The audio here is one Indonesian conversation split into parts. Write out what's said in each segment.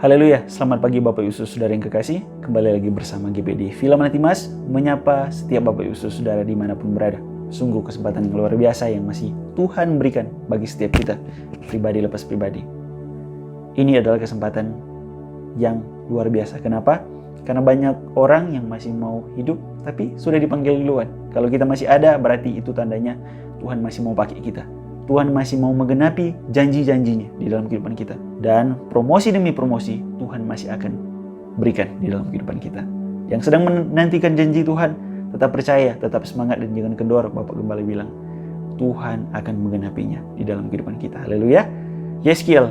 Haleluya, selamat pagi Bapak Ibu Saudara yang kekasih. Kembali lagi bersama GPD Filman Timas, menyapa setiap Bapak Ibu Saudara dimanapun berada. Sungguh kesempatan yang luar biasa yang masih Tuhan berikan bagi setiap kita, pribadi lepas pribadi. Ini adalah kesempatan yang luar biasa. Kenapa? Karena banyak orang yang masih mau hidup, tapi sudah dipanggil duluan. Kalau kita masih ada, berarti itu tandanya Tuhan masih mau pakai kita. Tuhan masih mau menggenapi janji-janjinya di dalam kehidupan kita. Dan promosi demi promosi Tuhan masih akan berikan di dalam kehidupan kita. Yang sedang menantikan janji Tuhan, tetap percaya, tetap semangat dan jangan kendor. Bapak Gembala bilang, Tuhan akan menggenapinya di dalam kehidupan kita. Haleluya. Yeskiel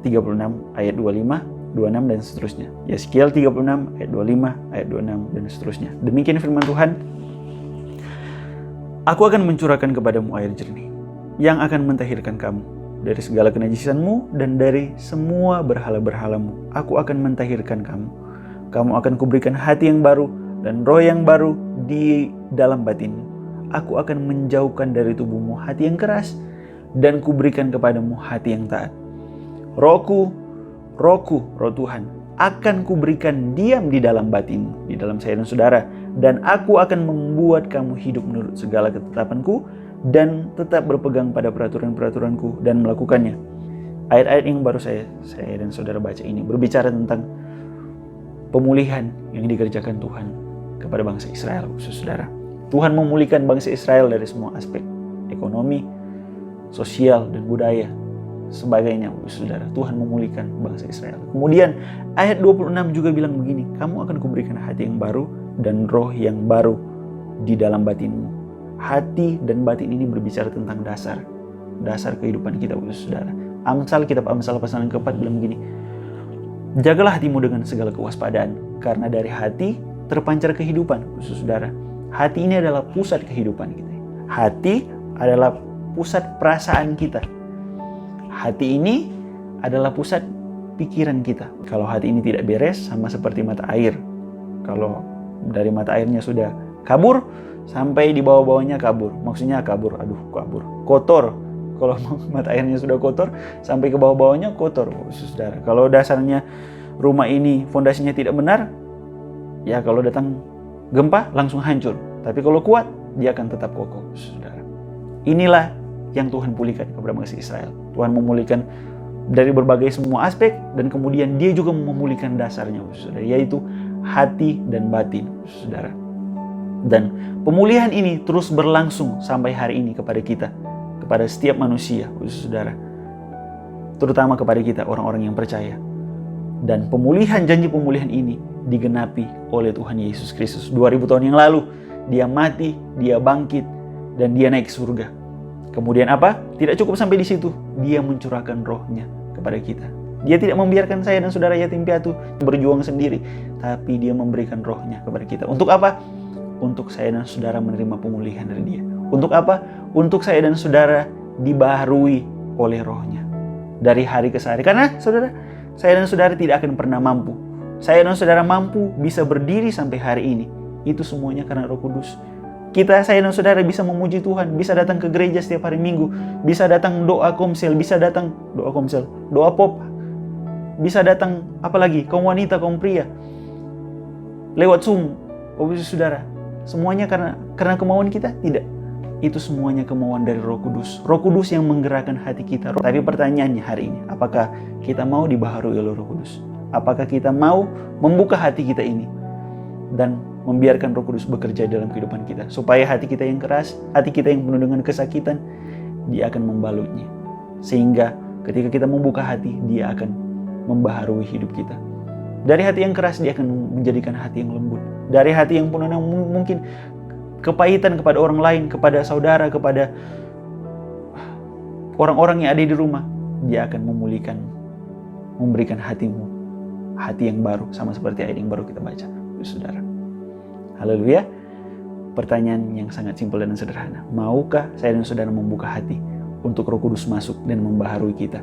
36 ayat 25, 26 dan seterusnya. Yeskiel 36 ayat 25, ayat 26 dan seterusnya. Demikian firman Tuhan. Aku akan mencurahkan kepadamu air jernih yang akan mentahirkan kamu dari segala kenajisanmu dan dari semua berhala-berhalamu. Aku akan mentahirkan kamu. Kamu akan kuberikan hati yang baru dan roh yang baru di dalam batinmu. Aku akan menjauhkan dari tubuhmu hati yang keras dan kuberikan kepadamu hati yang taat. Rohku, roh Tuhan, akan kuberikan diam di dalam batinmu, di dalam saya dan saudara. Dan aku akan membuat kamu hidup menurut segala ketetapanku dan tetap berpegang pada peraturan-peraturanku dan melakukannya. Ayat-ayat yang baru saya dan saudara baca ini berbicara tentang pemulihan yang dikerjakan Tuhan kepada bangsa Israel, saudara. Tuhan memulihkan bangsa Israel dari semua aspek ekonomi, sosial, dan budaya sebagainya, saudara. Tuhan memulihkan bangsa Israel. Kemudian ayat 26 juga bilang begini, kamu akan kuberikan hati yang baru dan roh yang baru di dalam batinmu. Hati dan batin ini berbicara tentang dasar kehidupan kita, saudara. Kitab Amsal pasal yang keempat bilang begini, jagalah hatimu dengan segala kewaspadaan, karena dari hati terpancar kehidupan, saudara. Hati ini adalah pusat kehidupan kita. Hati adalah pusat perasaan kita. Hati ini adalah pusat pikiran kita. Kalau hati ini tidak beres, sama seperti mata air. Kalau dari mata airnya sudah kabur, sampai di bawah-bawahnya kabur. Maksudnya kabur. Kotor. Kalau mata airnya sudah kotor, sampai ke bawah-bawahnya kotor, saudara. Kalau dasarnya rumah ini fondasinya tidak benar, ya kalau datang gempa langsung hancur. Tapi kalau kuat, dia akan tetap kokoh, saudara. Inilah yang Tuhan pulihkan kepada bangsa Israel. Tuhan memulihkan dari berbagai semua aspek, dan kemudian dia juga memulihkan dasarnya, saudara, yaitu hati dan batin, saudara. Dan pemulihan ini terus berlangsung sampai hari ini kepada kita, kepada setiap manusia, saudara. Terutama kepada kita, orang-orang yang percaya. Dan janji pemulihan ini digenapi oleh Tuhan Yesus Kristus. 2000 tahun yang lalu, dia mati, dia bangkit, dan dia naik ke surga. Kemudian apa? Tidak cukup sampai di situ. Dia mencurahkan rohnya kepada kita. Dia tidak membiarkan saya dan saudara yatim piatu berjuang sendiri, tapi dia memberikan rohnya kepada kita. Untuk apa? Untuk saya dan saudara menerima pemulihan dari dia. Untuk apa? Untuk saya dan saudara dibaharui oleh rohnya dari hari ke hari. Karena saudara, saya dan saudara tidak akan pernah mampu. Saya dan saudara mampu bisa berdiri sampai hari ini. Itu semuanya karena Roh Kudus. Saya dan saudara bisa memuji Tuhan, bisa datang ke gereja setiap hari Minggu, bisa datang doa komsel, doa pop, bisa datang apalagi kaum wanita, kaum pria, lewat Zoom, saudara. Semuanya karena kemauan kita? Tidak. Itu semuanya kemauan dari Roh Kudus. Roh Kudus yang menggerakkan hati kita. Tapi pertanyaannya hari ini, apakah kita mau dibaharui oleh Roh Kudus? Apakah kita mau membuka hati kita ini dan membiarkan Roh Kudus bekerja dalam kehidupan kita, supaya hati kita yang keras, hati kita yang penuh dengan kesakitan, dia akan membalutnya. Sehingga ketika kita membuka hati, dia akan membaharui hidup kita. Dari hati yang keras, dia akan menjadikan hati yang lembut. Dari hati yang penuh dengan mungkin kepahitan kepada orang lain, kepada saudara, kepada orang-orang yang ada di rumah, dia akan memulihkan, memberikan hatimu hati yang baru, sama seperti ayat yang baru kita baca, saudara. Haleluya. Pertanyaan yang sangat simpel dan sederhana. Maukah saya dan saudara membuka hati untuk Roh Kudus masuk dan membaharui kita,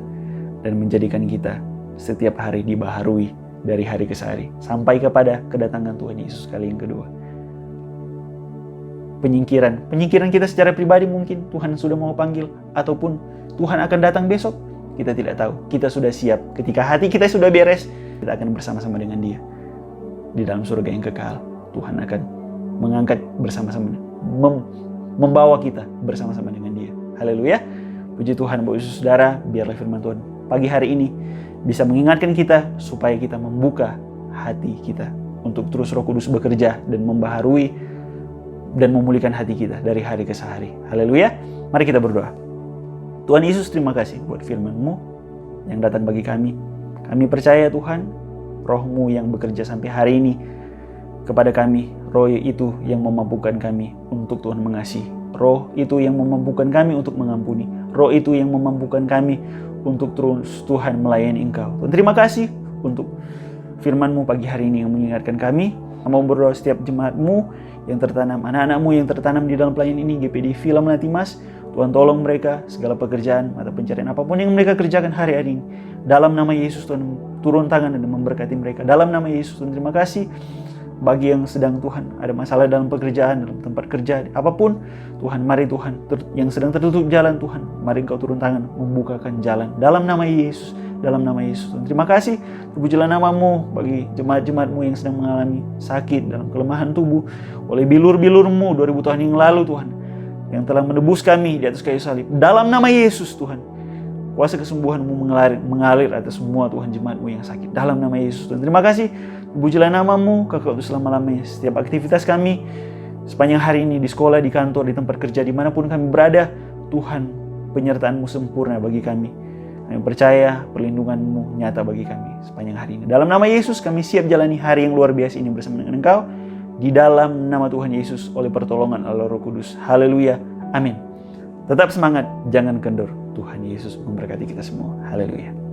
dan menjadikan kita setiap hari dibaharui dari hari ke hari, sampai kepada kedatangan Tuhan Yesus kali yang kedua. Penyingkiran kita secara pribadi mungkin Tuhan sudah mau panggil, ataupun Tuhan akan datang besok, kita tidak tahu. Kita sudah siap. Ketika hati kita sudah beres, kita akan bersama-sama dengan Dia di dalam surga yang kekal. Tuhan akan mengangkat bersama-sama, membawa kita bersama-sama dengan Dia. Haleluya. Puji Tuhan, Bapak Ibu Saudara, biarlah firman Tuhan pagi hari ini bisa mengingatkan kita supaya kita membuka hati kita untuk terus Roh Kudus bekerja dan membaharui dan memulihkan hati kita dari hari ke hari. Haleluya. Mari kita berdoa. Tuhan Yesus, terima kasih buat firman-Mu yang datang bagi kami. Kami percaya Tuhan, Roh-Mu yang bekerja sampai hari ini kepada kami. Roh itu yang memampukan kami untuk Tuhan mengasihi. Roh itu yang memampukan kami untuk mengampuni. Roh itu yang memampukan kami untuk terus Tuhan melayani Engkau. Tuhan, terima kasih untuk firman-Mu pagi hari ini yang mengingatkan kami. Kami berdoa setiap jemaat-Mu yang tertanam, anak-anak-Mu yang tertanam di dalam pelayanan ini, GPD Villa Melati Mas. Tuhan, tolong mereka segala pekerjaan atau pencarian apapun yang mereka kerjakan hari ini. Dalam nama Yesus, Tuhan turun tangan dan memberkati mereka. Dalam nama Yesus, Tuhan terima kasih. Bagi yang sedang Tuhan ada masalah dalam pekerjaan, dalam tempat kerja, apapun Tuhan, mari Tuhan yang sedang tertutup jalan, Tuhan mari Engkau turun tangan membukakan jalan dalam nama Yesus, dalam nama Yesus. Tuhan terima kasih, terpujilah nama-Mu bagi jemaat-jemaat-Mu yang sedang mengalami sakit dalam kelemahan tubuh oleh bilur-bilur-Mu 2000 tahun yang lalu, Tuhan, yang telah menebus kami di atas kayu salib. Dalam nama Yesus, Tuhan, kuasa kesembuhan-Mu mengalir atas semua Tuhan jemaat-Mu yang sakit. Dalam nama Yesus, Tuhan terima kasih. Pujilah nama-Mu, kekal selama-lamanya. Setiap aktivitas kami sepanjang hari ini, di sekolah, di kantor, di tempat kerja, dimanapun kami berada, Tuhan, penyertaan-Mu sempurna bagi kami. Kami percaya perlindungan-Mu nyata bagi kami sepanjang hari ini. Dalam nama Yesus, kami siap jalani hari yang luar biasa ini bersama dengan Engkau. Di dalam nama Tuhan Yesus, oleh pertolongan Allah Roh Kudus. Haleluya. Amin. Tetap semangat, jangan kendor. Tuhan Yesus memberkati kita semua. Haleluya.